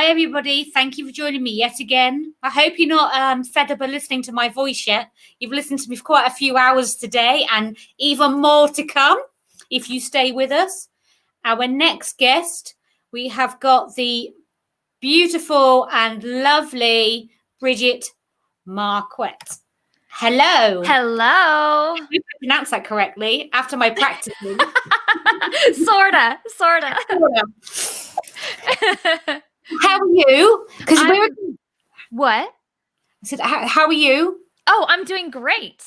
everybody. Thank you for joining me yet again. I hope you're not fed up of listening to my voice yet. You've listened to me for quite a few hours today and even more to come if you stay with us. Our next guest, we have got the beautiful and lovely Bridget Marquardt. Hello. Hello. I hope I pronounced that correctly after my practicing. Sorta. How are you? Because What? I said, how are you? Oh, I'm doing great.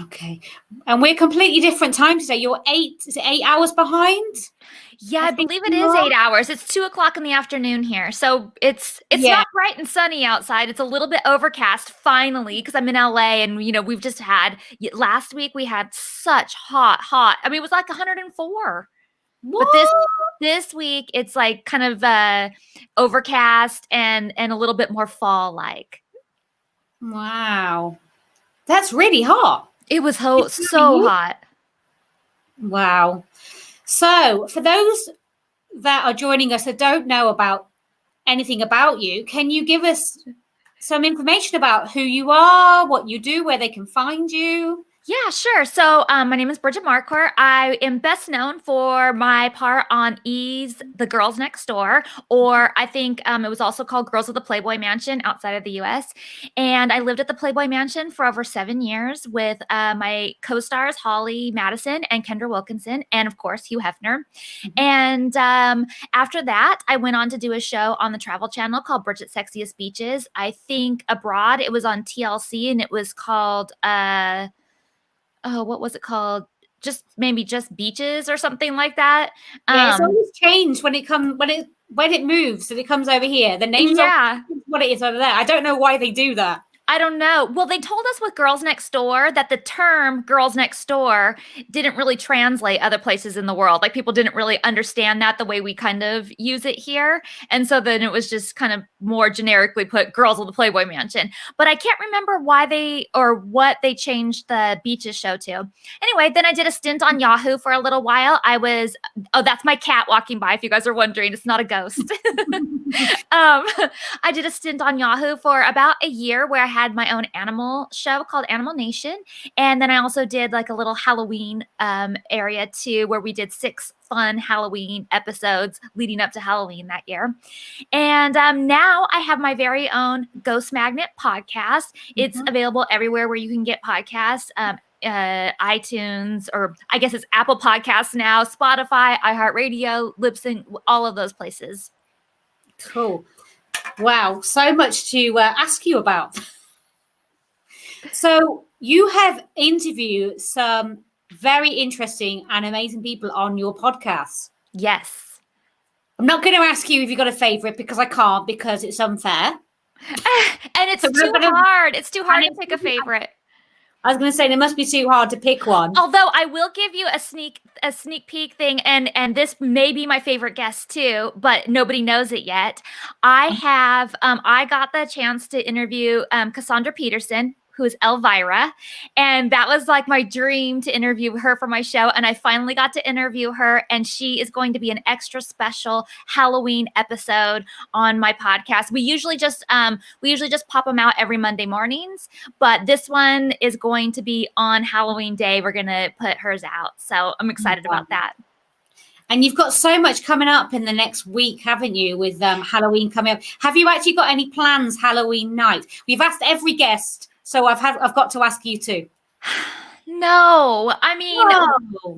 Okay. And we're completely different time today. You're 8 hours behind? Yeah, I believe it is 8 hours. It's 2:00 in the afternoon here. So it's not bright and sunny outside. It's a little bit overcast finally because I'm in LA and we've just had last week we had such hot. I mean, it was like 104. What? But this week it's like kind of overcast and a little bit more fall like. Wow. That's really hot. It was so hot. Wow. So for those that are joining us that don't know about anything about you, can you give us some information about who you are, what you do, where they can find you? Yeah, sure. So my name is Bridget Marquardt. I am best known for my part on E's The Girls Next Door, or I think it was also called Girls of the Playboy Mansion outside of the U.S. And I lived at the Playboy Mansion for over 7 years with my co-stars Holly Madison and Kendra Wilkinson, and of course Hugh Hefner. And after that, I went on to do a show on the Travel Channel called Bridget's Sexiest Beaches. I think abroad it was on TLC, and it was called what was it called? Just Beaches or something like that. Yeah, it's always changed when it moves, so it comes over here. The name's what it is over there. I don't know why they do that. I don't know. Well, they told us with Girls Next Door that the term Girls Next Door didn't really translate other places in the world. Like people didn't really understand that the way we kind of use it here. And so then it was just kind of more generically put Girls of the Playboy Mansion. But I can't remember why what they changed the Beaches show to. Anyway, then I did a stint on Yahoo for a little while. That's my cat walking by if you guys are wondering. It's not a ghost. I did a stint on Yahoo for about a year where I had my own animal show called Animal Nation. And then I also did like a little Halloween area too, where we did 6 fun Halloween episodes leading up to Halloween that year. And now I have my very own Ghost Magnet podcast. It's available everywhere where you can get podcasts. iTunes, or I guess it's Apple Podcasts now, Spotify, iHeartRadio, Libsyn, all of those places. Cool. Wow. So much to ask you about. So you have interviewed some very interesting and amazing people on your podcast. Yes. I'm not going to ask you if you got a favorite because I can't, because it's unfair. And it's too hard. It's too hard to pick a favorite. I was going to say it must be too hard to pick one. Although I will give you a sneak peek thing, and this may be my favorite guest too, but nobody knows it yet. I got the chance to interview Cassandra Peterson, who is Elvira. And that was like my dream to interview her for my show. And I finally got to interview her, and she is going to be an extra special Halloween episode on my podcast. We usually just pop them out every Monday mornings, but this one is going to be on Halloween Day. We're going to put hers out. So I'm excited about that. And you've got so much coming up in the next week, haven't you, with Halloween coming up? Have you actually got any plans Halloween night? We've asked every guest, so I've got to ask you too. No, I mean,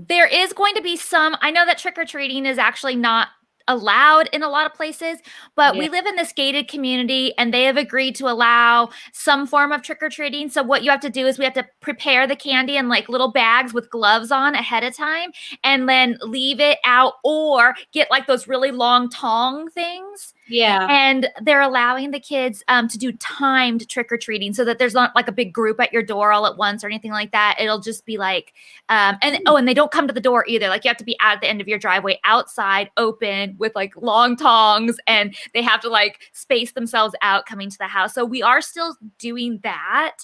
There is going to be some. I know that trick-or-treating is actually not allowed in a lot of places, but we live in this gated community and they have agreed to allow some form of trick-or-treating. So what you have to do is we have to prepare the candy in like little bags with gloves on ahead of time and then leave it out, or get like those really long tong things. Yeah. And they're allowing the kids to do timed trick-or-treating so that there's not like a big group at your door all at once or anything like that. It'll just be like, and they don't come to the door either. Like you have to be at the end of your driveway outside, open with like long tongs, and they have to like space themselves out coming to the house. So we are still doing that,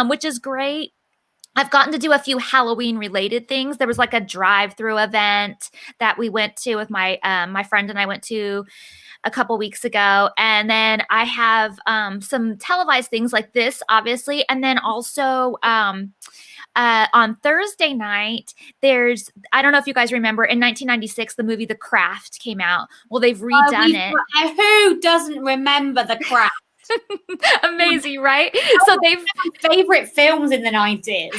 which is great. I've gotten to do a few Halloween related things. There was like a drive-through event that we went to with my friend and I went to a couple weeks ago. And then I have some televised things like this, obviously. And then also on Thursday night, I don't know if you guys remember, in 1996, the movie The Craft came out. Well, they've redone it. Who doesn't remember The Craft? Amazing, right? So they've my favorite films in the 90s.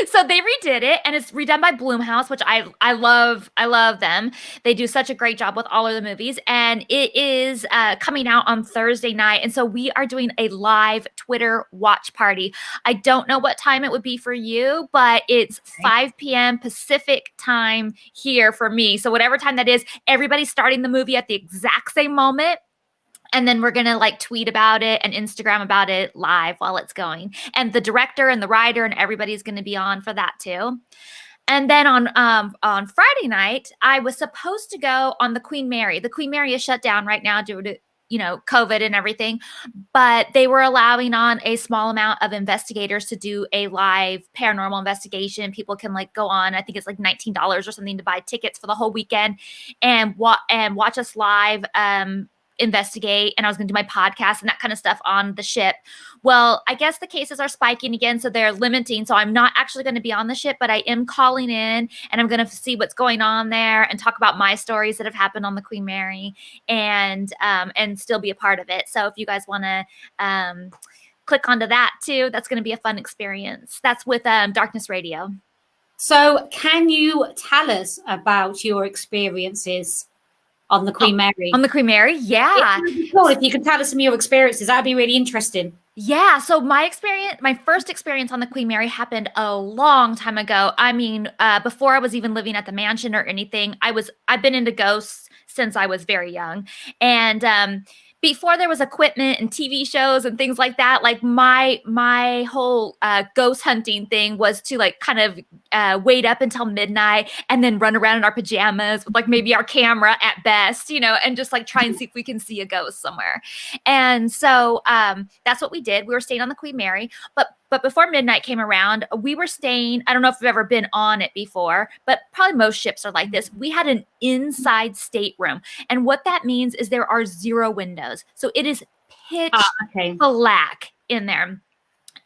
So they redid it, and it's redone by Blumhouse, which I love. I love them. They do such a great job with all of the movies, and it is coming out on Thursday night. And so we are doing a live Twitter watch party. I don't know what time it would be for you, but it's 5 p.m. Pacific time here for me. So whatever time that is, everybody's starting the movie at the exact same moment. And then we're going to like tweet about it and Instagram about it live while it's going. And the director and the writer and everybody's going to be on for that too. And then on Friday night, I was supposed to go on the Queen Mary. The Queen Mary is shut down right now due to, COVID and everything. But they were allowing on a small amount of investigators to do a live paranormal investigation. People can like go on, I think it's like $19 or something to buy tickets for the whole weekend and watch us live investigate. And I was going to do my podcast and that kind of stuff on the ship. Well, I guess the cases are spiking again, so they're limiting. So I'm not actually going to be on the ship, but I am calling in and I'm going to see what's going on there and talk about my stories that have happened on the Queen Mary and still be a part of it. So if you guys want to click onto that too, that's going to be a fun experience. That's with Darkness Radio. So can you tell us about your experiences on the Queen Mary? On the Queen Mary? Yeah. Cool. If you can tell us some of your experiences, that'd be really interesting. Yeah. So my first experience on the Queen Mary happened a long time ago. I mean, before I was even living at the mansion or anything, I've been into ghosts since I was very young. And before there was equipment and TV shows and things like that, like my whole ghost hunting thing was to like kind of wait up until midnight and then run around in our pajamas with like maybe our camera at best, and just like try and see if we can see a ghost somewhere. And so that's what we did. We were staying on the Queen Mary, but before midnight came around, we were staying, I don't know if you've ever been on it before, but probably most ships are like this. We had an inside stateroom. And what that means is there are 0 windows. So it is pitch black in there.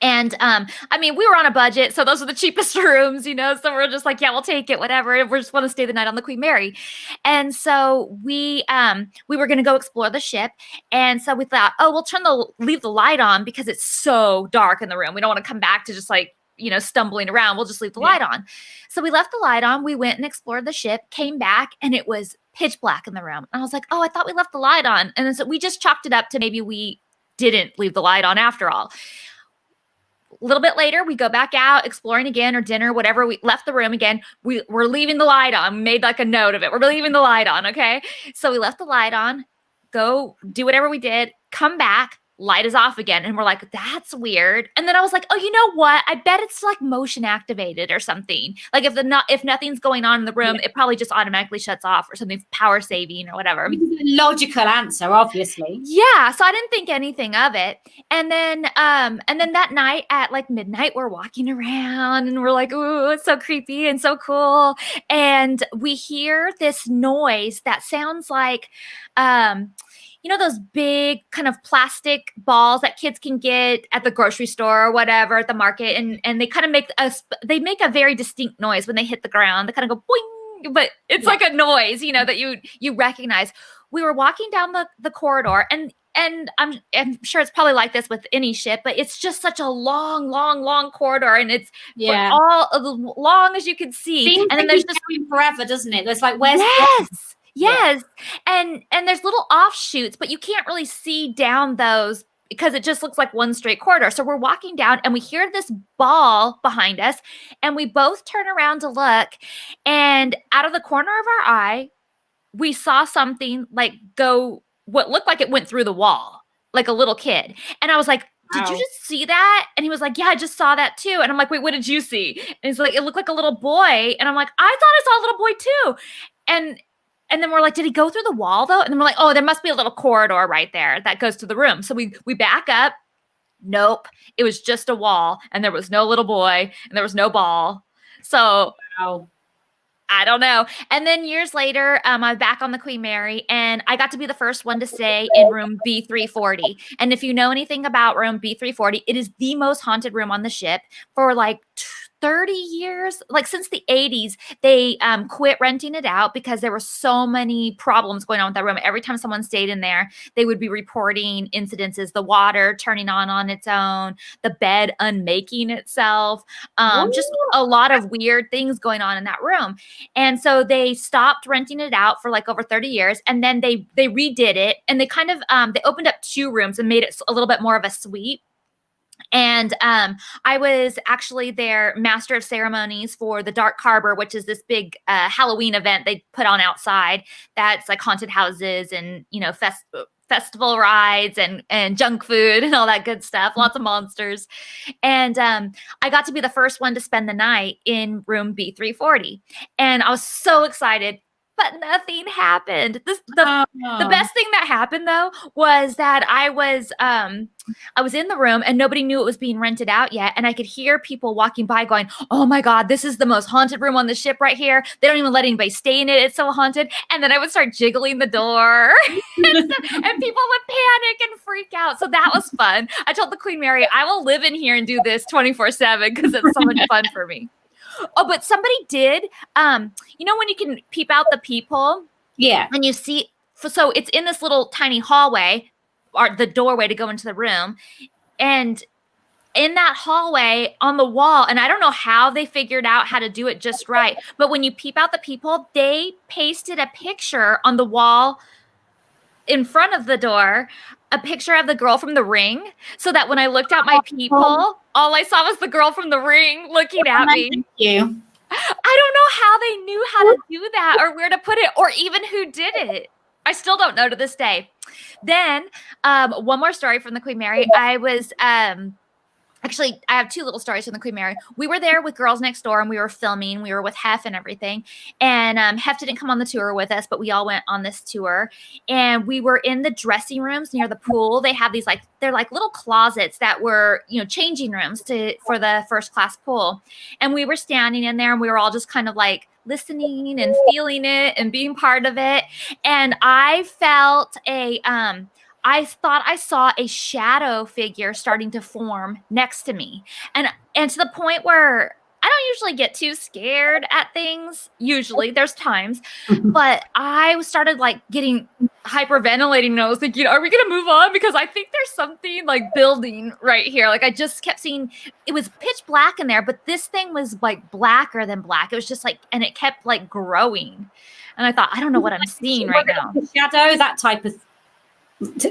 And I mean, we were on a budget, so those are the cheapest rooms, so we're just like, yeah, we'll take it, whatever. We just want to stay the night on the Queen Mary. And so we were going to go explore the ship. And so we thought, oh, we'll leave the light on because it's so dark in the room. We don't want to come back to just like, stumbling around. We'll just leave the light on. So we left the light on. We went and explored the ship, came back, and it was pitch black in the room. And I was like, oh, I thought we left the light on. And then so we just chalked it up to maybe we didn't leave the light on after all. A little bit later, we go back out exploring again or dinner, whatever. We left the room again. We're leaving the light on. We made like a note of it. We're leaving the light on. Okay. So we left the light on, go do whatever we did, come back, light is off again. And we're like, that's weird. And then I was like, oh, you know what? I bet it's like motion activated or something. Like if nothing's going on in the room, it probably just automatically shuts off or something, power saving or whatever. Logical answer, obviously. Yeah. So I didn't think anything of it. And then that night at like midnight, we're walking around and we're like, ooh, it's so creepy and so cool. And we hear this noise that sounds like, those big kind of plastic balls that kids can get at the grocery store or whatever at the market. And they kind of make a very distinct noise when they hit the ground. They kind of go boing, but it's like a noise, that you recognize. We were walking down the corridor and I'm sure it's probably like this with any ship, but it's just such a long, long, long corridor. And it's for all as long as you can see. And then there's just forever, doesn't it? There's like, where's Yes. And there's little offshoots, but you can't really see down those because it just looks like one straight corridor. So we're walking down and we hear this ball behind us and we both turn around to look, and out of the corner of our eye, we saw something like go what looked like it went through the wall, like a little kid. And I was like, did you just see that? And he was like, yeah, I just saw that too. And I'm like, wait, what did you see? And he's like, it looked like a little boy. And I'm like, I thought I saw a little boy too. And then we're like, did he go through the wall though? And then we're like, oh, there must be a little corridor right there that goes to the room. So we back up. Nope. It was just a wall and there was no little boy and there was no ball. So I don't know. And then years later, I was back on the Queen Mary, and I got to be the first one to stay in room B340. And if you know anything about room B340, it is the most haunted room on the ship for like 30 years. Like since the 80s, they quit renting it out because there were so many problems going on with that room. Every time someone stayed in there, they would be reporting incidences, the water turning on its own, the bed unmaking itself, just a lot of weird things going on in that room. And so they stopped renting it out for like over 30 years. And then they redid it, and they kind of, they opened up 2 rooms and made it a little bit more of a suite. And I was actually their master of ceremonies for the Dark Harbor, which is this big Halloween event they put on outside. That's like haunted houses and, you know, festival rides and junk food and all that good stuff. Lots of monsters. And I got to be the first one to spend the night in room B340. And I was so excited. But nothing happened. The best thing that happened though was that I was in the room and nobody knew it was being rented out yet, and I could hear people walking by going, "Oh my God, this is the most haunted room on the ship right here. They don't even let anybody stay in it. It's so haunted." And then I would start jiggling the door, and people would panic and freak out. So that was fun. I told the Queen Mary, "I will live in here and do this 24/7 because it's so much fun for me." Oh, but somebody did. You know when you can peep out the peephole? Yeah. And you see, so it's in this little tiny hallway, or the doorway to go into the room. And in that hallway on the wall, and I don't know how they figured out how to do it just right, but when you peep out the peephole, they pasted a picture on the wall in front of the door, a picture of the girl from The Ring, so that when I looked out my peephole, all I saw was the girl from The Ring looking at me. Thank you. I don't know how they knew how to do that or where to put it or even who did it. I still don't know to this day. Then one more story from the Queen Mary. I was actually, I have 2 little stories from the Queen Mary. We were there with Girls Next Door and we were filming. We were with Hef and everything. And Hef didn't come on the tour with us, but we all went on this tour. And we were in the dressing rooms near the pool. They have these they're like little closets that were, you know, changing rooms for the first class pool. And we were standing in there and we were all just kind of like listening and feeling it and being part of it. And I felt I thought I saw a shadow figure starting to form next to me. And to the point where I don't usually get too scared at things. Usually there's times, but I started like getting hyperventilating and I was thinking, are we going to move on? Because I think there's something like building right here. Like I just kept seeing, it was pitch black in there, but this thing was like blacker than black. It was just like, and it kept like growing. And I thought, I don't know what I'm seeing right now. Shadow, that type of,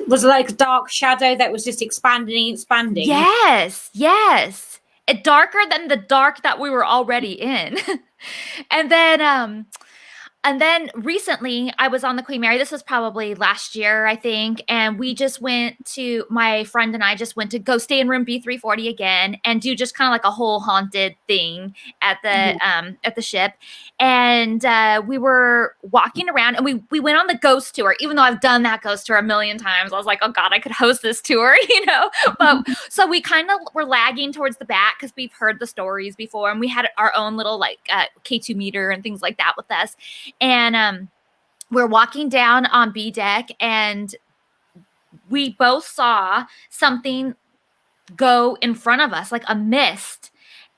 was like a dark shadow that was just expanding. Yes. It darker than the dark that we were already in. And then recently I was on the Queen Mary. This was probably last year, I think. And my friend and I just went to go stay in room B340 again and do just kind of like a whole haunted thing at the ship. And we were walking around and we went on the ghost tour, even though I've done that ghost tour a million times. I was like, oh God, I could host this tour, you know? But so we kind of were lagging towards the back because we've heard the stories before. And we had our own little like K2 meter and things like that with us. And we're walking down on B deck and we both saw something go in front of us, like a mist,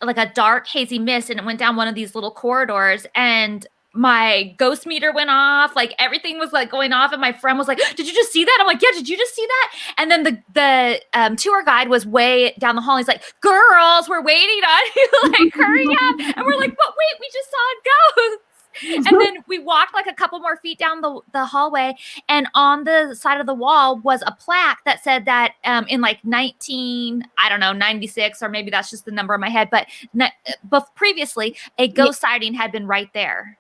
like a dark, hazy mist. And it went down one of these little corridors and my ghost meter went off. Like everything was like going off. And my friend was like, did you just see that? I'm like, yeah, did you just see that? And then the tour guide was way down the hall. He's like, girls, we're waiting on you. Like, hurry up. And we're like, but wait, we just saw a ghost. And then we walked like a couple more feet down the hallway, and on the side of the wall was a plaque that said that in like 96, or maybe that's just the number in my head, but previously a ghost sighting had been right there.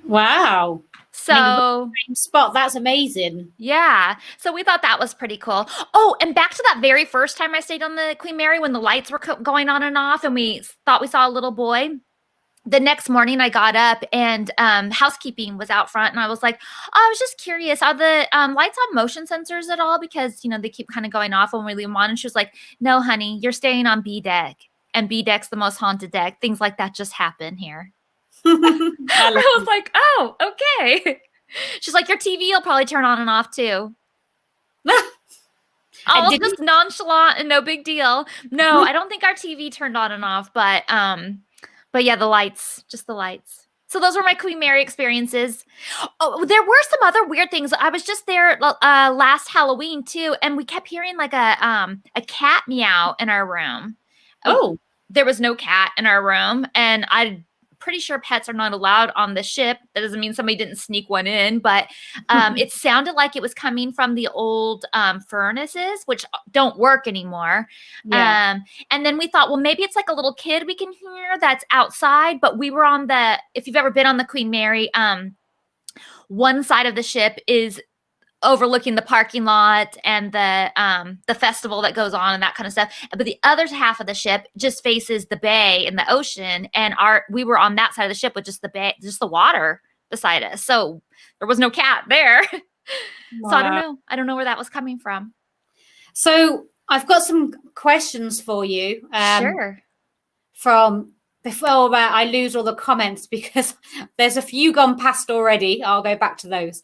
Wow. So same spot. That's amazing. Yeah. So we thought that was pretty cool. Oh, and back to that very first time I stayed on the Queen Mary when the lights were going on and off and we thought we saw a little boy. The next morning I got up and housekeeping was out front and I was like, oh, I was just curious, are the lights on motion sensors at all? Because, you know, they keep kind of going off when we leave them on. And she was like, no, honey, you're staying on B deck. And B deck's the most haunted deck. Things like that just happen here. I love I was like, oh, okay. She's like, your TV will probably turn on and off too. it. And All did just nonchalant and no big deal. No, I don't think our TV turned on and off, but yeah, the lights, just the lights. So those were my Queen Mary experiences. Oh, there were some other weird things. I was just there last Halloween too, and we kept hearing like a cat meow in our room. Oh, There was no cat in our room, and I'm pretty sure pets are not allowed on the ship. That doesn't mean somebody didn't sneak one in, but it sounded like it was coming from the old furnaces, which don't work anymore. yeah. And then we thought, well, maybe it's like a little kid we can hear that's outside, but we were on if you've ever been on the Queen Mary, one side of the ship is overlooking the parking lot and the festival that goes on and that kind of stuff. But the other half of the ship just faces the bay and the ocean. And we were on that side of the ship with just the bay, just the water beside us. So there was no cat there. Wow. So I don't know. I don't know where that was coming from. So I've got some questions for you. Sure. From before I lose all the comments, because there's a few gone past already. I'll go back to those.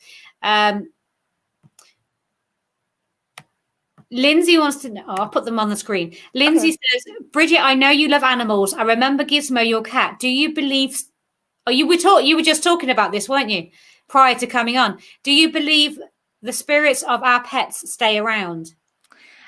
Lindsay wants to know. I'll put them on the screen. Lindsay says, Bridget, I know you love animals. I remember Gizmo, your cat. Do you believe? Oh, you were just talking about this, weren't you? Prior to coming on. Do you believe the spirits of our pets stay around?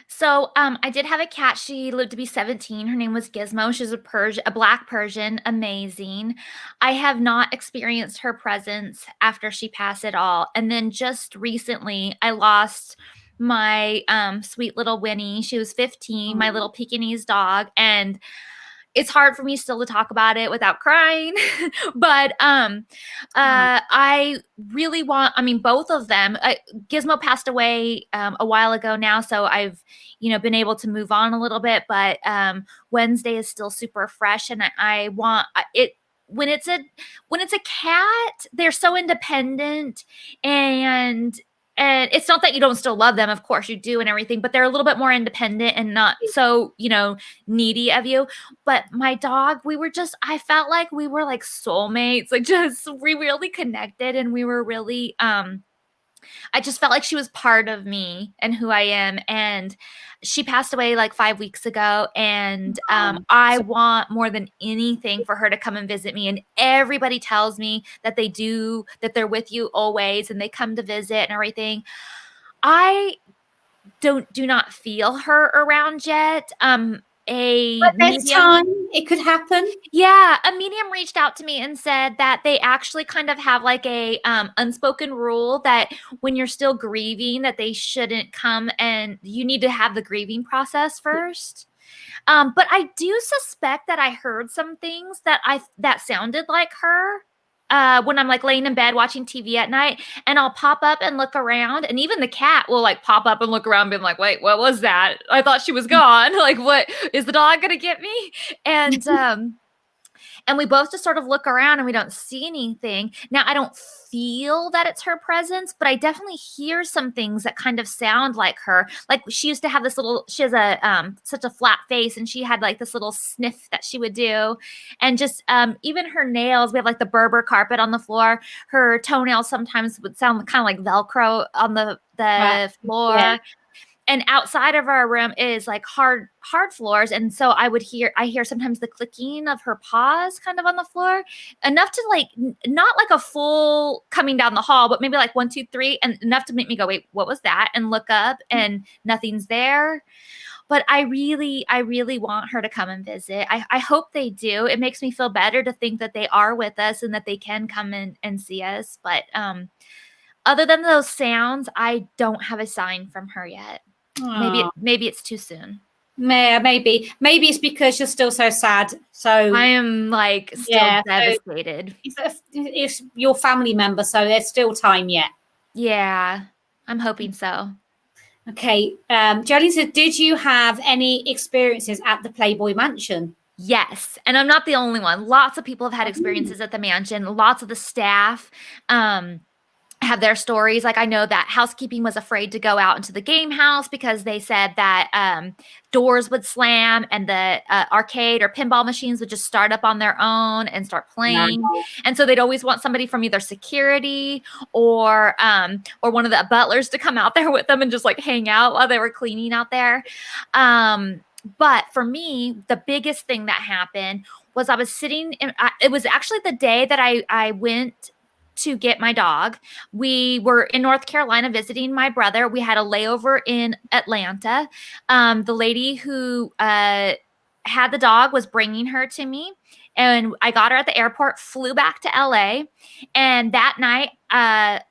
So I did have a cat. She lived to be 17. Her name was Gizmo. She's a black Persian. Amazing. I have not experienced her presence after she passed at all. And then just recently, I lost my sweet little Winnie. She was 15, my little Pekingese dog. And it's hard for me still to talk about it without crying. But I really both of them. Gizmo passed away a while ago now, so I've been able to move on a little bit. But Wednesday is still super fresh, and I want it. When it's a cat, they're so independent, and it's not that you don't still love them, of course you do and everything, but they're a little bit more independent and not so, needy of you. But my dog, I felt like we were like soulmates, like we really connected, and we were really, I just felt like she was part of me and who I am. And she passed away like 5 weeks ago. And I want more than anything for her to come and visit me. And everybody tells me that that they're with you always, and they come to visit and everything. I do not feel her around yet. But there's time. It could happen. Yeah, a medium reached out to me and said that they actually kind of have like a unspoken rule that when you're still grieving, that they shouldn't come, and you need to have the grieving process first. But I do suspect that I heard some things that sounded like her. When I'm like laying in bed watching TV at night, and I'll pop up and look around, and even the cat will like pop up and look around being like, wait, what was that? I thought she was gone. Like, what is the dog gonna get me? And and we both just sort of look around and we don't see anything. Now, I don't feel that it's her presence, but I definitely hear some things that kind of sound like her. Like she used to have she has such a flat face, and she had like this little sniff that she would do. And just even her nails, we have like the Berber carpet on the floor. Her toenails sometimes would sound kind of like Velcro on the floor. Yeah. And outside of our room is like hard floors. And so I hear sometimes the clicking of her paws kind of on the floor, enough to like, not like a full coming down the hall, but maybe like 1, 2, 3, and enough to make me go, wait, what was that? And look up, and nothing's there. But I really want her to come and visit. I hope they do. It makes me feel better to think that they are with us and that they can come in and see us. But other than those sounds, I don't have a sign from her yet. Maybe it's too soon. Maybe it's because you're still so sad. So I am like still devastated. So it's your family member, so there's still time yet. Yeah, I'm hoping so. Okay. Jolene said, did you have any experiences at the Playboy Mansion? Yes. And I'm not the only one. Lots of people have had experiences at the mansion. Lots of the staff. have their stories. Like I know that housekeeping was afraid to go out into the game house because they said that doors would slam and the arcade or pinball machines would just start up on their own and start playing. And so they'd always want somebody from either security or one of the butlers to come out there with them and just like hang out while they were cleaning out there. But for me, the biggest thing that happened was I was sitting in, it was actually the day that I went to get my dog. We were in North Carolina visiting my brother. We had a layover in Atlanta. The lady who had the dog was bringing her to me, and I got her at the airport, flew back to LA. And that night,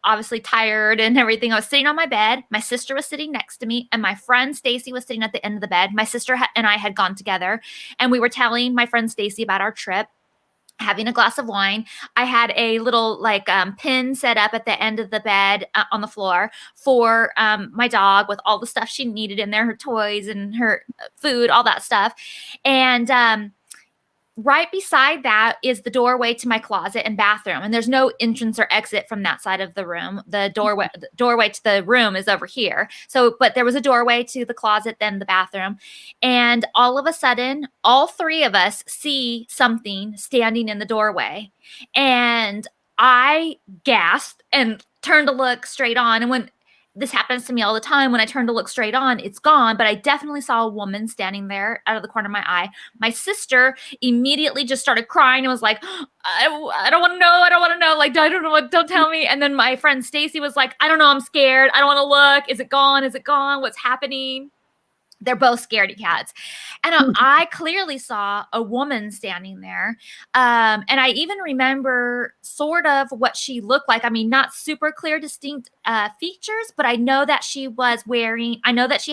obviously tired and everything, I was sitting on my bed. My sister was sitting next to me, and my friend Stacy was sitting at the end of the bed. My sister and I had gone together, and we were telling my friend Stacy about our trip, having a glass of wine. I had a little like pin set up at the end of the bed on the floor for my dog with all the stuff she needed in there, her toys and her food, all that stuff. And right beside that is the doorway to my closet and bathroom. And there's no entrance or exit from that side of the room. The doorway to the room is over here. So, but there was a doorway to the closet, then the bathroom. And all of a sudden, all three of us see something standing in the doorway. And I gasped and turned to look straight on. And when this happens to me all the time, when I turn to look straight on, it's gone. But I definitely saw a woman standing there out of the corner of my eye. My sister immediately just started crying and was like, I don't want to know. I don't want to know. Like, I don't know what, don't tell me. And then my friend Stacy was like, I don't know. I'm scared. I don't want to look. Is it gone? Is it gone? What's happening? They're both scaredy cats. And I clearly saw a woman standing there. And I even remember sort of what she looked like. I mean, not super clear, distinct features, but I know that she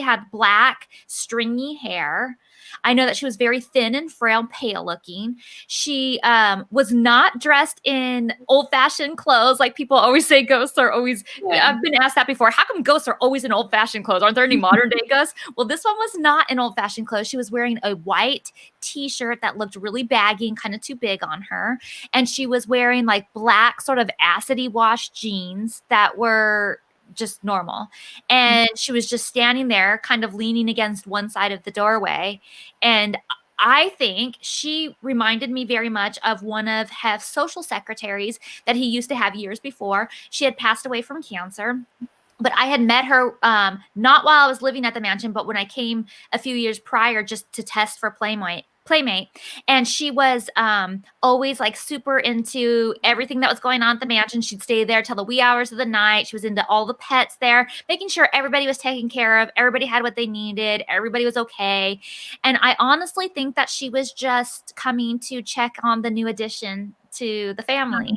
had black, stringy hair. I know that she was very thin and frail, pale looking. She was not dressed in old-fashioned clothes. Like people always say ghosts are always, I've been asked that before. How come ghosts are always in old-fashioned clothes? Aren't there any modern day ghosts? Well, this one was not in old-fashioned clothes. She was wearing a white t-shirt that looked really baggy and kind of too big on her. And she was wearing like black sort of acidy wash jeans that were just normal. And she was just standing there kind of leaning against one side of the doorway. And I think she reminded me very much of one of Hef's social secretaries that he used to have years before. She had passed away from cancer. But I had met her not while I was living at the mansion, but when I came a few years prior just to test for Playmate. And she was always like super into everything that was going on at the mansion. She'd stay there till the wee hours of the night. She was into all the pets there, making sure everybody was taken care of. Everybody had what they needed. Everybody was okay. And I honestly think that she was just coming to check on the new addition to the family.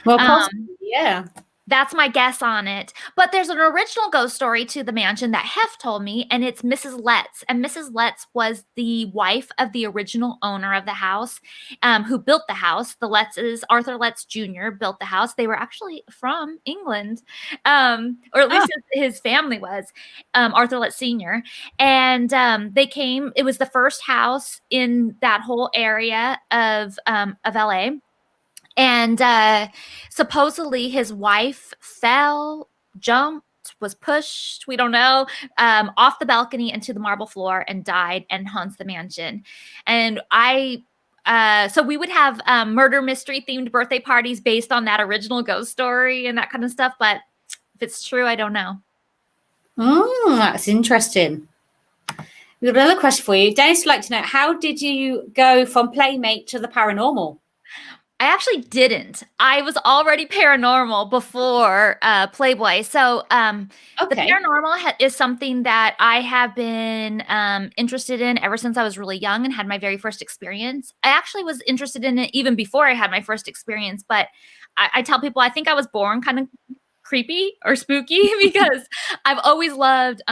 Well, possibly, yeah. That's my guess on it. But there's an original ghost story to the mansion that Hef told me, and it's Mrs. Letts. And Mrs. Letts was the wife of the original owner of the house, who built the house. The Lettses, Arthur Letts Jr. built the house. They were actually from England, or at least his family was, Arthur Letts Sr. And they came, it was the first house in that whole area of LA. And supposedly his wife fell, jumped, was pushed, we don't know, off the balcony into the marble floor and died and haunts the mansion. And so we would have murder mystery themed birthday parties based on that original ghost story and that kind of stuff. But if it's true, I don't know. Oh, that's interesting. We've got another question for you. Dennis would like to know, how did you go from Playmate to the paranormal? I actually didn't. I was already paranormal before Playboy. So the paranormal is something that I have been interested in ever since I was really young and had my very first experience. I actually was interested in it even before I had my first experience. But I tell people I think I was born kind of creepy or spooky because I've always loved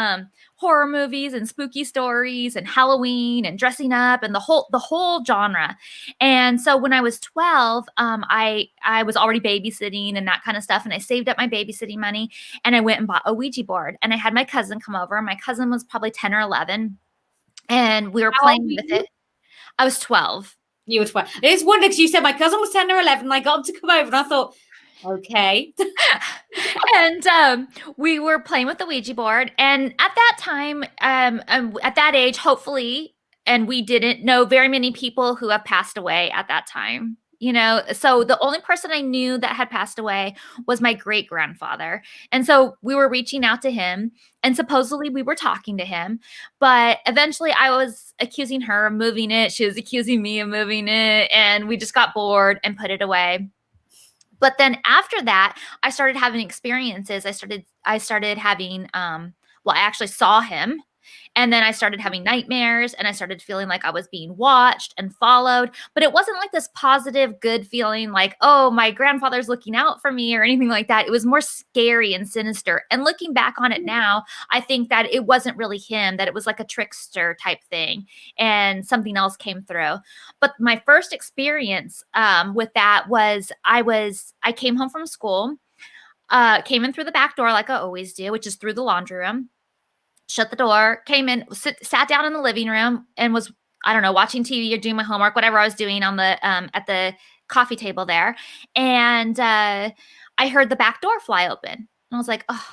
horror movies and spooky stories and Halloween and dressing up and the whole genre. And so when I was 12, I was already babysitting and that kind of stuff. And I saved up my babysitting money and I went and bought a Ouija board. And I had my cousin come over. My cousin was probably 10 or 11. And we were playing with it. I was 12. You were 12. It's wonderful because you said my cousin was 10 or 11 and I got him to come over and I thought, Okay. And we were playing with the Ouija board. And at that time, at that age, hopefully, and we didn't know very many people who have passed away at that time. So the only person I knew that had passed away was my great grandfather. And so we were reaching out to him, and supposedly we were talking to him. But eventually I was accusing her of moving it. She was accusing me of moving it. And we just got bored and put it away. But then after that, I started having experiences. I started having, I actually saw him. And then I started having nightmares, and I started feeling like I was being watched and followed. But it wasn't like this positive, good feeling like, oh, my grandfather's looking out for me or anything like that. It was more scary and sinister. And looking back on it now, I think that it wasn't really him, that it was like a trickster type thing, and something else came through. But my first experience with that was I came home from school, came in through the back door like I always do, which is through the laundry room. Shut the door, came in, sat down in the living room, and was, I don't know, watching TV or doing my homework, whatever I was doing on the at the coffee table there. And I heard the back door fly open. And I was like, oh,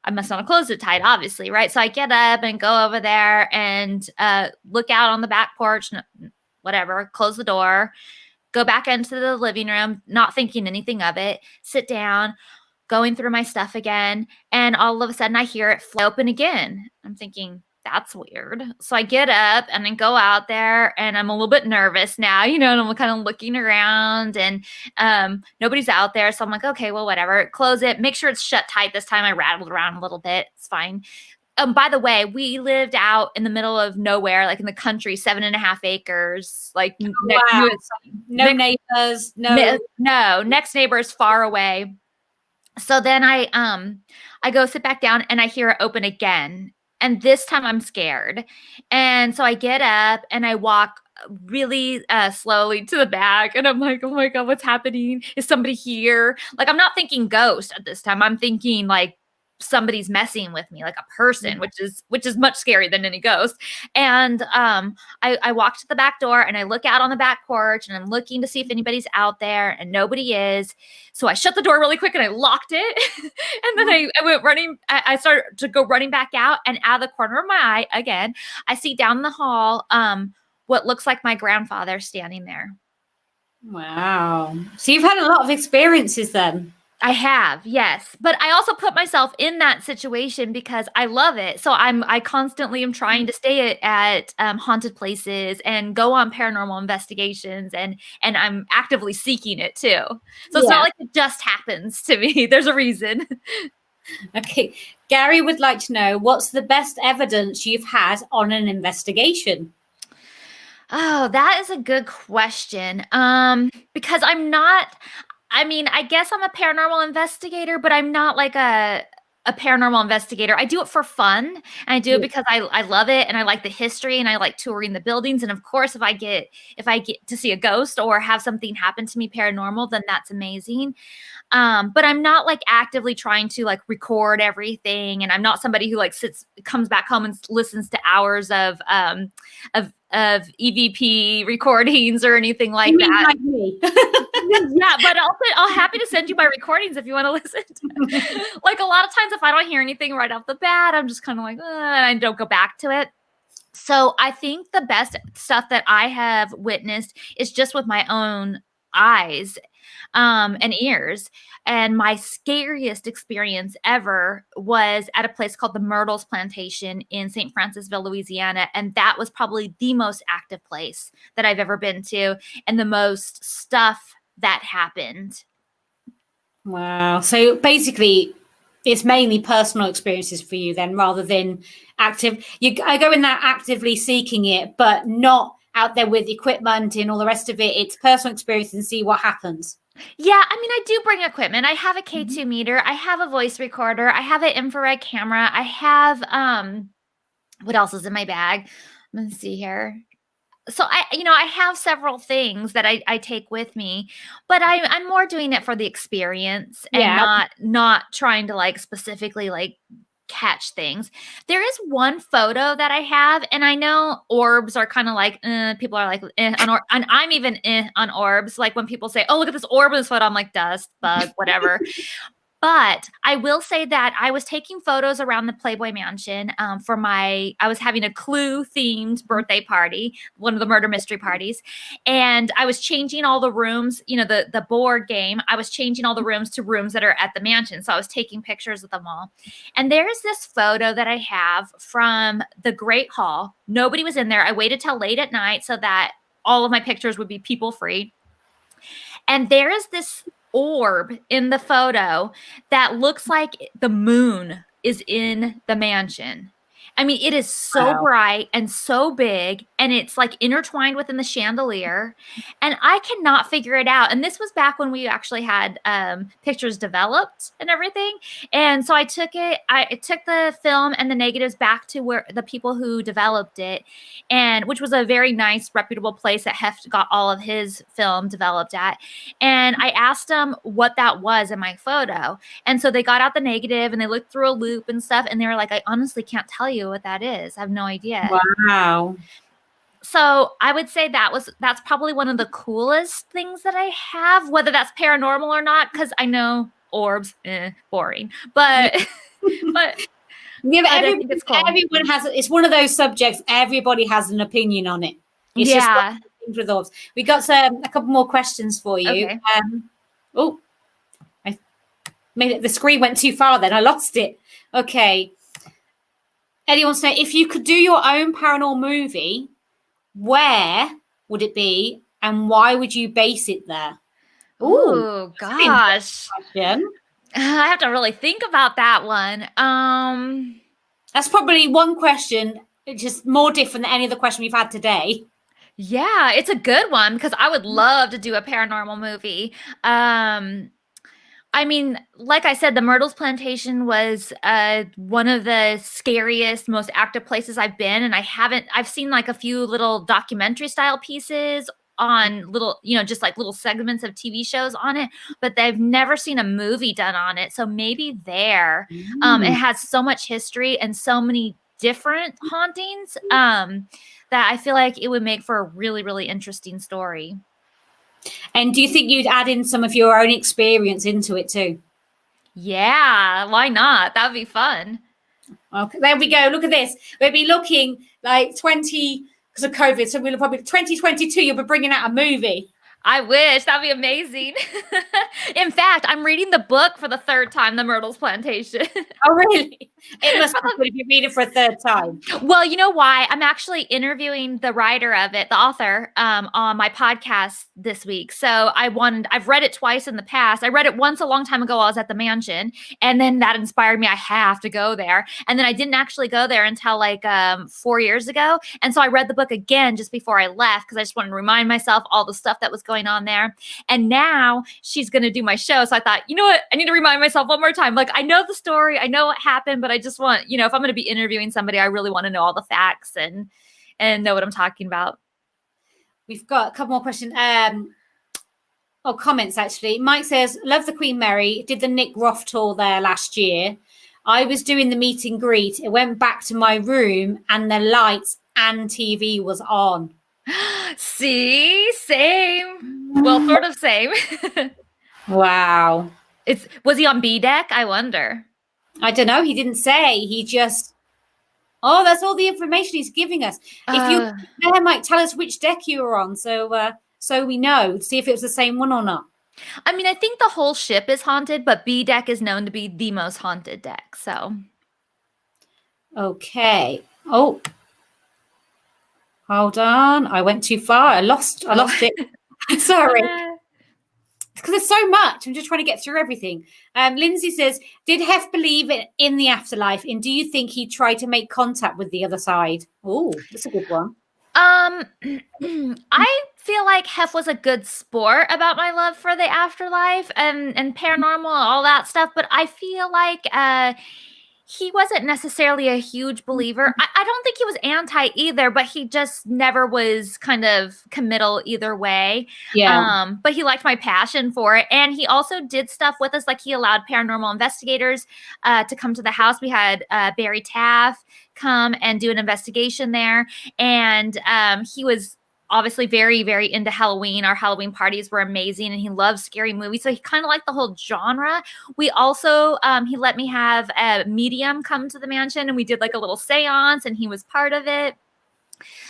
I must not have closed it tight, obviously, right? So I get up and go over there and look out on the back porch, whatever, close the door, go back into the living room, not thinking anything of it, sit down, going through my stuff again, and all of a sudden I hear it fly open again. I'm thinking, that's weird. So I get up and then go out there, and I'm a little bit nervous now, and I'm kind of looking around, and nobody's out there. So I'm like, okay, well, whatever. Close it. Make sure it's shut tight this time. I rattled around a little bit. It's fine. By the way, we lived out in the middle of nowhere, like in the country, 7.5 acres. Like, wow. No neighbors. No, next neighbor is far away. So then I go sit back down, and I hear it open again. And this time I'm scared. And so I get up and I walk really slowly to the back, and I'm like, oh my God, what's happening? Is somebody here? Like, I'm not thinking ghost at this time. I'm thinking like somebody's messing with me, like a person, which is much scarier than any ghost. And I walk to the back door, and I look out on the back porch, and I'm looking to see if anybody's out there, and nobody is. So I shut the door really quick and I locked it. And then I went running. I started to go running back out, and out of the corner of my eye, again, I see down the hall what looks like my grandfather standing there. Wow. So you've had a lot of experiences then. I have, yes. But I also put myself in that situation because I love it. So I constantly am trying to stay at haunted places and go on paranormal investigations, and I'm actively seeking it too. So it's not like it just happens to me. There's a reason. Okay. Gary would like to know, what's the best evidence you've had on an investigation? Oh, that is a good question. Because I guess I'm a paranormal investigator, but I'm not like a paranormal investigator. I do it for fun, and I do it because I love it, and I like the history, and I like touring the buildings. And of course, if I get to see a ghost or have something happen to me paranormal, then that's amazing. But I'm not like actively trying to like record everything, and I'm not somebody who like comes back home and listens to hours of EVP recordings or anything like that. Like me. Yeah, but I'll happy to send you my recordings if you want to listen to it. Like, a lot of times if I don't hear anything right off the bat, I'm just kind of like, and I don't go back to it. So I think the best stuff that I have witnessed is just with my own eyes and ears. And my scariest experience ever was at a place called the Myrtles Plantation in St. Francisville, Louisiana. And that was probably the most active place that I've ever been to, and the most stuff that happened. Wow. So basically, it's mainly personal experiences for you then, rather than active. I go in there actively seeking it, but not out there with equipment and all the rest of it. It's personal experience and see what happens. Yeah, I mean, I do bring equipment. I have a K2 meter. I have a voice recorder. I have an infrared camera. I have, what else is in my bag? Let's see here. So I have several things that I take with me, but I'm more doing it for the experience and not trying to like specifically like catch things. There is one photo that I have, and I know orbs are kind of like, people are like, on and I'm even on orbs. Like when people say, oh, look at this orb in this photo, I'm like, dust, bug, whatever. But I will say that I was taking photos around the Playboy Mansion I was having a Clue themed birthday party, one of the murder mystery parties. And I was changing all the rooms, the board game. I was changing all the rooms to rooms that are at the mansion. So I was taking pictures of them all. And there's this photo that I have from the Great Hall. Nobody was in there. I waited till late at night so that all of my pictures would be people free. And there is this orb in the photo that looks like the moon is in the mansion. I mean, it is so bright and so big, and it's like intertwined within the chandelier, and I cannot figure it out. And this was back when we actually had pictures developed and everything. And so I took the film and the negatives back to where the people who developed it, and which was a very nice, reputable place that Heft got all of his film developed at. And I asked them what that was in my photo. And so they got out the negative and they looked through a loop and stuff, and they were like, I honestly can't tell you what that is. I have no idea. Wow. So I would say that's probably one of the coolest things that I have, whether that's paranormal or not, because I know orbs, boring. But but yeah, but I think it's cool. Everyone has, it's one of those subjects, everybody has an opinion on it. It's just with orbs. We got a couple more questions for you. Okay. The screen went too far then. I lost it. Okay. Eddie wants to know, if you could do your own paranormal movie, where would it be and why would you base it there? Oh, gosh. I have to really think about that one. That's probably one question, just more different than any other question we've had today. Yeah, it's a good one because I would love to do a paranormal movie. I mean, like I said, the Myrtles Plantation was one of the scariest, most active places I've been. And I've seen like a few little documentary style pieces on little, just like little segments of TV shows on it, but they've never seen a movie done on it. So maybe there, it has so much history and so many different hauntings that I feel like it would make for a really, really interesting story. And do you think you'd add in some of your own experience into it too? Yeah, why not? That would be fun. Okay, there we go. Look at this. We'll be looking like 20, because of COVID, so we'll probably 2022, you'll be bringing out a movie. I wish. That'd be amazing. In fact, I'm reading the book for the third time, The Myrtles Plantation. Oh, really? It must be good if you read it for a third time. Well, you know why? I'm actually interviewing the writer of it, the author, on my podcast this week. So I've read it twice in the past. I read it once a long time ago while I was at the mansion, and then that inspired me. I have to go there. And then I didn't actually go there until like 4 years ago. And so I read the book again just before I left because I just wanted to remind myself all the stuff that was going on there. And now she's going to do my show. So I thought, you know what? I need to remind myself one more time. Like, I know the story. I know what happened, but I just want, if I'm going to be interviewing somebody, I really want to know all the facts and know what I'm talking about. We've got a couple more questions. Comments actually. Mike says, love the Queen Mary. Did the Nick Roth tour there last year. I was doing the meet and greet. It went back to my room and the lights and TV was on. See, same. Well, sort of same. Wow. Was he on B deck? I wonder. I don't know. He didn't say. He just. Oh, that's all the information he's giving us. If you might tell us which deck you were on, so we know. See if it was the same one or not. I mean, I think the whole ship is haunted, but B deck is known to be the most haunted deck. So. Okay. Oh. Hold on. I went too far. I lost it. Sorry. Because there's so much. I'm just trying to get through everything. Lindsay says, did Hef believe in the afterlife? And do you think he tried to make contact with the other side? Oh, that's a good one. I feel like Hef was a good sport about my love for the afterlife and paranormal, all that stuff. But I feel like he wasn't necessarily a huge believer. I don't think he was anti either, but he just never was kind of committal either way. Yeah. But he liked my passion for it. And he also did stuff with us. Like he allowed paranormal investigators to come to the house. We had Barry Taff come and do an investigation there. And he was obviously very, very into Halloween. Our Halloween parties were amazing, and he loves scary movies. So he kind of liked the whole genre. We also, he let me have a medium come to the mansion, and we did like a little seance, and he was part of it.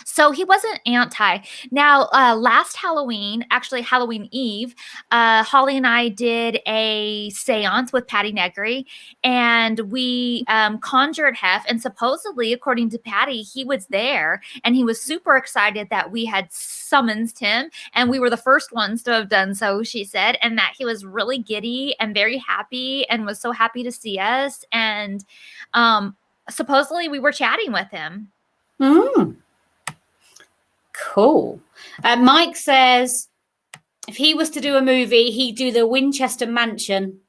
So he wasn't anti. Now, last Halloween, actually Halloween Eve, Holly and I did a seance with Patty Negri, and we conjured Hef. And supposedly, according to Patty, he was there, and he was super excited that we had summoned him, and we were the first ones to have done so, she said, and that he was really giddy and very happy, and was so happy to see us. And supposedly, we were chatting with him. Cool. Mike says if he was to do a movie, he'd do the Winchester Mansion.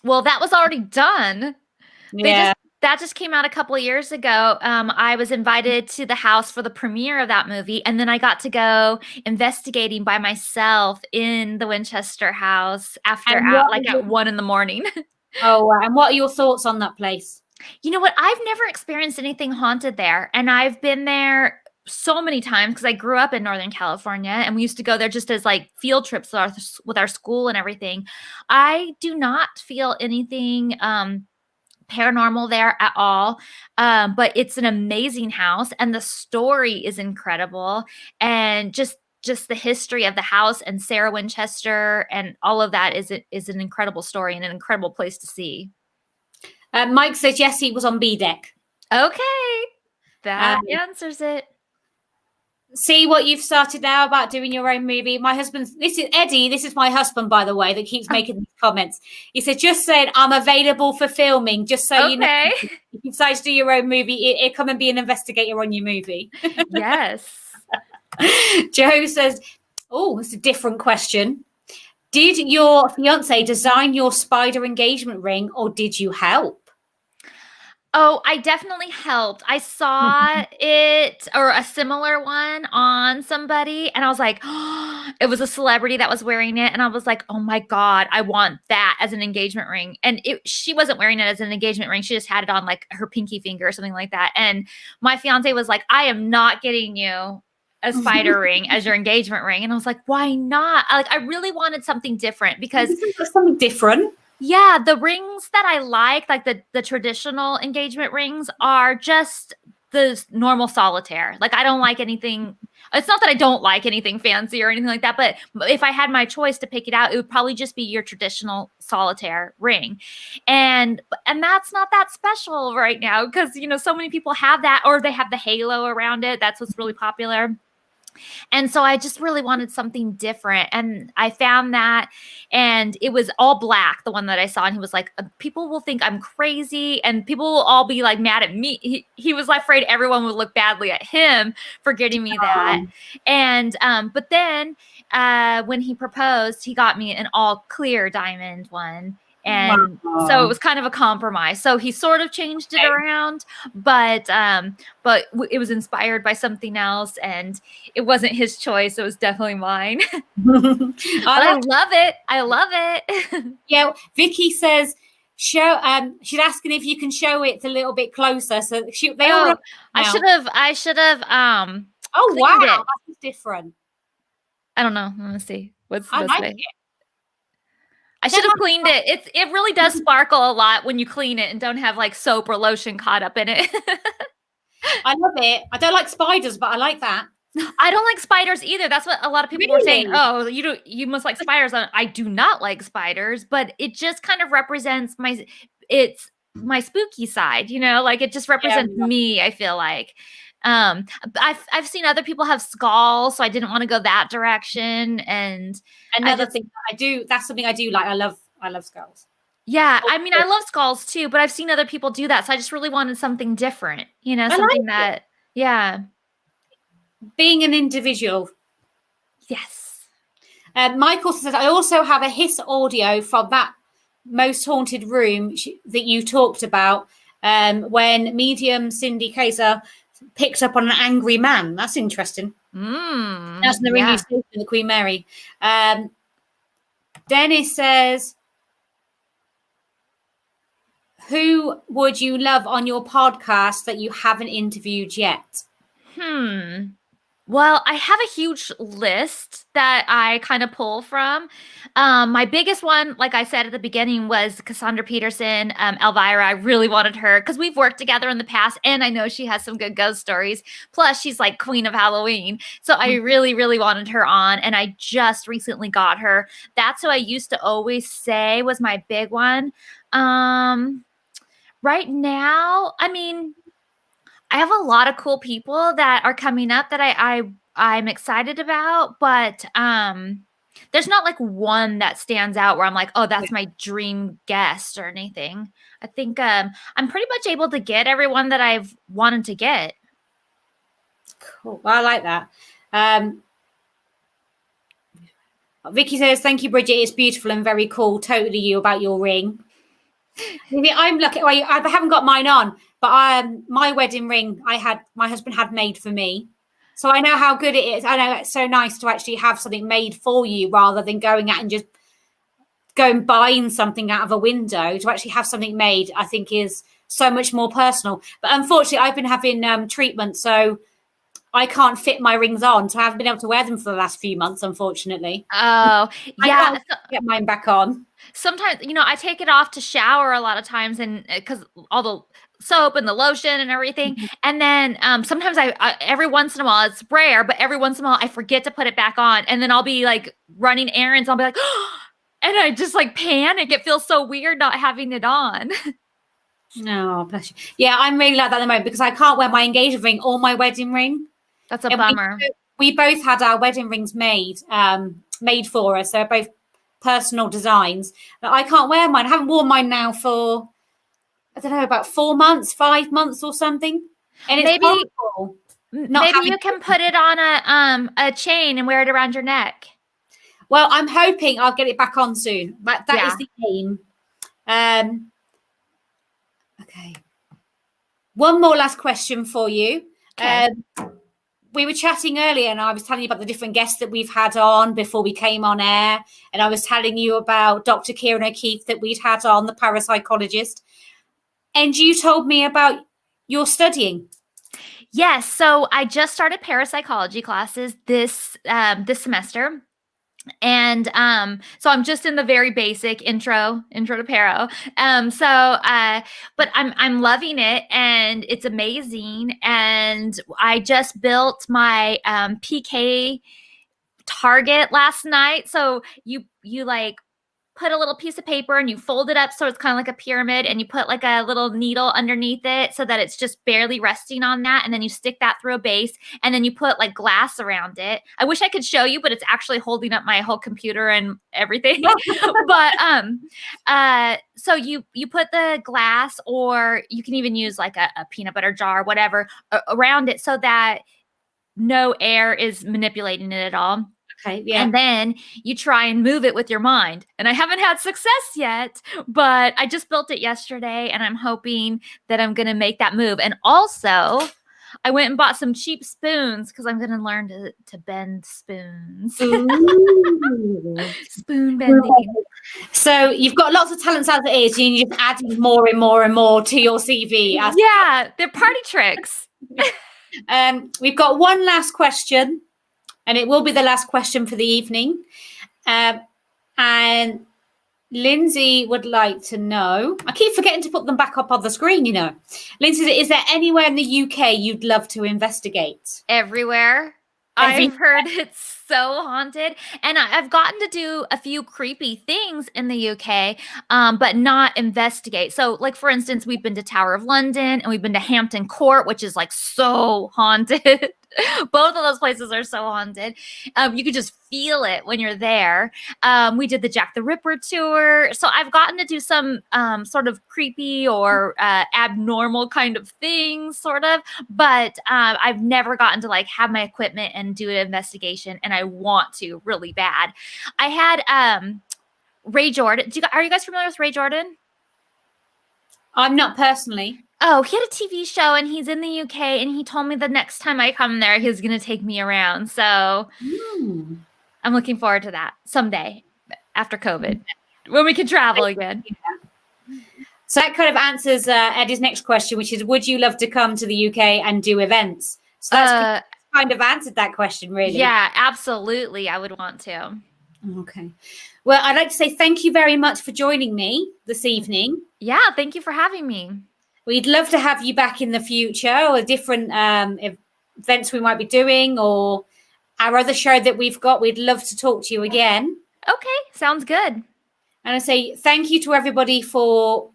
Well, that was already done. Yeah. That just came out a couple of years ago. I was invited to the house for the premiere of that movie, and then I got to go investigating by myself in the Winchester house after at 1 a.m. Oh, and what are your thoughts on that place? You know what? I've never experienced anything haunted there, and I've been there so many times because I grew up in Northern California, and we used to go there just as like field trips with our school and everything. I do not feel anything paranormal there at all, but it's an amazing house, and the story is incredible, and just the history of the house and Sarah Winchester and all of that is an incredible story and an incredible place to see. Mike says yes, he was on B deck. Okay, that answers it. See what you've started now about doing your own movie. My husband, this is Eddie. This is my husband, by the way, that keeps making these comments. He said, just saying, I'm available for filming, just so you know. If you decide to do your own movie, come and be an investigator on your movie. Yes. Joe says, oh, it's a different question. Did your fiance design your spider engagement ring, or did you help? Oh, I definitely helped. I saw it or a similar one on somebody, and I was like, oh, it was a celebrity that was wearing it, and I was like, oh my God, I want that as an engagement ring. And she wasn't wearing it as an engagement ring. She just had it on like her pinky finger or something like that. And my fiance was like, I am not getting you a spider ring as your engagement ring. And I was like, why not? I really wanted something different because something different. Yeah, the rings that I like the traditional engagement rings, are just the normal solitaire. Like, I don't like anything. It's not that I don't like anything fancy or anything like that, but if I had my choice to pick it out, it would probably just be your traditional solitaire ring. And that's not that special right now because, so many people have that, or they have the halo around it. That's what's really popular. And so I just really wanted something different. And I found that, and it was all black, the one that I saw. And he was like, people will think I'm crazy, and people will all be like mad at me. He was afraid everyone would look badly at him for getting me that. And, but then when he proposed, he got me an all clear diamond one. And so it was kind of a compromise. So he sort of changed it around, but it was inspired by something else, and it wasn't his choice. It was definitely mine. I love it. I love it. Yeah. Vicky says, she's asking if you can show it a little bit closer. So I should have. Oh, wow. It. That's different. I don't know. Let me see. What's the I best like way? it. I should have cleaned it. It really does sparkle a lot when you clean it and don't have like soap or lotion caught up in it. I love it. I don't like spiders, but I like that. I don't like spiders either. That's what a lot of people were saying. Oh, you must like spiders. I do not like spiders, but it just kind of represents my spooky side, like it just represents me, I feel like. I've seen other people have skulls, so I didn't want to go that direction. And another thing that I do, that's something I do like. I love skulls. Yeah, I mean, I love skulls too, but I've seen other people do that, so I just really wanted something different, something that, yeah. Being an individual. Yes. Michael says, I also have a hiss audio from that most haunted room that you talked about. when medium Cindy Kaiser picked up on an angry man. That's interesting. That's in the ring you sleep in the Queen Mary. Dennis says, who would you love on your podcast that you haven't interviewed yet? Well, I have a huge list that I kind of pull from. My biggest one, like I said at the beginning, was Cassandra Peterson, Elvira. I really wanted her because we've worked together in the past, and I know she has some good ghost stories. Plus, she's like Queen of Halloween. So I really, really wanted her on, and I just recently got her. That's who I used to always say was my big one. Right now, I mean, I have a lot of cool people that are coming up that I'm excited about, but there's not like one that stands out where I'm like, oh, that's my dream guest or anything. I think I'm pretty much able to get everyone that I've wanted to get. Cool. Well, I like that. Vicky says, thank you, Bridget. It's beautiful and very cool. Totally you about your ring. I'm lucky. Well, I haven't got mine on, but my wedding ring my husband had made for me. So I know how good it is. I know it's so nice to actually have something made for you rather than going out and just going buying something out of a window. To actually have something made, I think is so much more personal. But unfortunately, I've been having treatment, so I can't fit my rings on. So I haven't been able to wear them for the last few months, unfortunately. Oh, yeah. I can't get mine back on. Sometimes, I take it off to shower a lot of times, and because all the soap and the lotion and everything. And then sometimes I every once in a while, it's rare, but every once in a while I forget to put it back on, and then I'll be like running errands. I'll be like, oh, and I just like panic. It feels so weird not having it on. No, bless you. Yeah, I'm really like that at the moment because I can't wear my engagement ring or my wedding ring. That's a bummer. We both had our wedding rings made for us. They're both personal designs. But I can't wear mine. I haven't worn mine now for, I don't know, about 4 months, 5 months or something. And it's horrible. Maybe you can put it on a chain and wear it around your neck. Well, I'm hoping I'll get it back on soon. That is the aim. Okay. One more last question for you. Okay. We were chatting earlier and I was telling you about the different guests that we've had on before we came on air. And I was telling you about Dr. Kieran O'Keefe that we'd had on, the parapsychologist. And you told me about your studying. Yes. So I just started parapsychology classes this semester. And so I'm just in the very basic intro to paro. But I'm loving it and it's amazing. And I just built my PK target last night. So you like put a little piece of paper and you fold it up so it's kind of like a pyramid, and you put like a little needle underneath it so that it's just barely resting on that, and then you stick that through a base, and then you put like glass around it. I wish I could show you, but it's actually holding up my whole computer and everything. But so you put the glass, or you can even use like a peanut butter jar, whatever, around it so that no air is manipulating it at all. Okay, yeah. And then you try and move it with your mind. And I haven't had success yet, but I just built it yesterday, and I'm hoping that I'm going to make that move. And also, I went and bought some cheap spoons because I'm going to learn to bend spoons. Spoon bending. So you've got lots of talents as it is. You're just adding more and more and more to your CV. Yeah, they're party tricks. We've got one last question. And it will be the last question for the evening. And Lindsay would like to know, I keep forgetting to put them back up on the screen, Lindsay, is there anywhere in the UK you'd love to investigate? Everywhere. I've heard it's so haunted. And I've gotten to do a few creepy things in the UK, but not investigate. So, like, for instance, we've been to Tower of London and we've been to Hampton Court, which is like so haunted. Both of those places are so haunted. You could just feel it when you're there. We did the Jack the Ripper tour. So I've gotten to do some sort of creepy or abnormal kind of things, sort of. But I've never gotten to like have my equipment and do an investigation. And I want to really bad. I had Ray Jordan. Are you guys familiar with Ray Jordan? I'm not personally. Oh, he had a TV show and he's in the UK and he told me the next time I come there, he was going to take me around. So I'm looking forward to that someday after COVID when we can travel again. So that kind of answers Eddie's next question, which is, would you love to come to the UK and do events? So that's kind of answered that question, really. Yeah, absolutely. I would want to. Okay. Well, I'd like to say thank you very much for joining me this evening. Yeah, thank you for having me. We'd love to have you back in the future, or different events we might be doing, or our other show that we've got. We'd love to talk to you again. Okay, sounds good. And I say thank you to everybody for...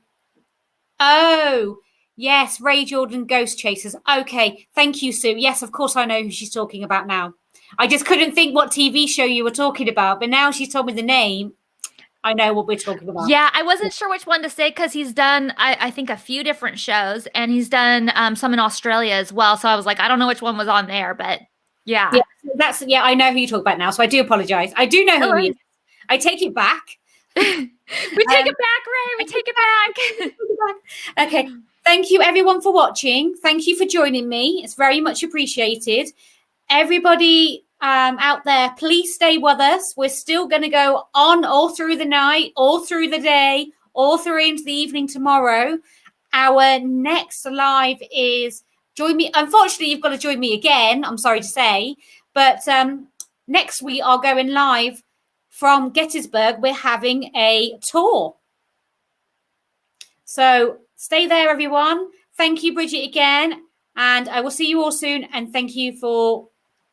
Oh, yes, Ray Jordan Ghost Chasers. Okay, thank you, Sue. Yes, of course I know who she's talking about now. I just couldn't think what TV show you were talking about, but now she's told me the name. I know what we're talking about. Yeah, I wasn't sure which one to say because he's done, I think, a few different shows, and he's done some in Australia as well. So I was like, I don't know which one was on there, but yeah. Yeah, I know who you talk about now, so I do apologize. I do know who he is. I take it back. We take it back, Ray. We take it back. Okay. Thank you, everyone, for watching. Thank you for joining me. It's very much appreciated. Everybody out there, please stay with us. We're still going to go on all through the night, all through the day, all through into the evening tomorrow. Our next live is join me. Unfortunately, you've got to join me again. I'm sorry to say. But next we are going live from Gettysburg. We're having a tour. So stay there, everyone. Thank you, Bridget, again. And I will see you all soon. And thank you for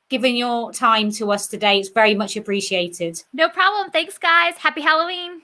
giving your time to us today. It's very much appreciated. No problem. Thanks, guys. Happy Halloween.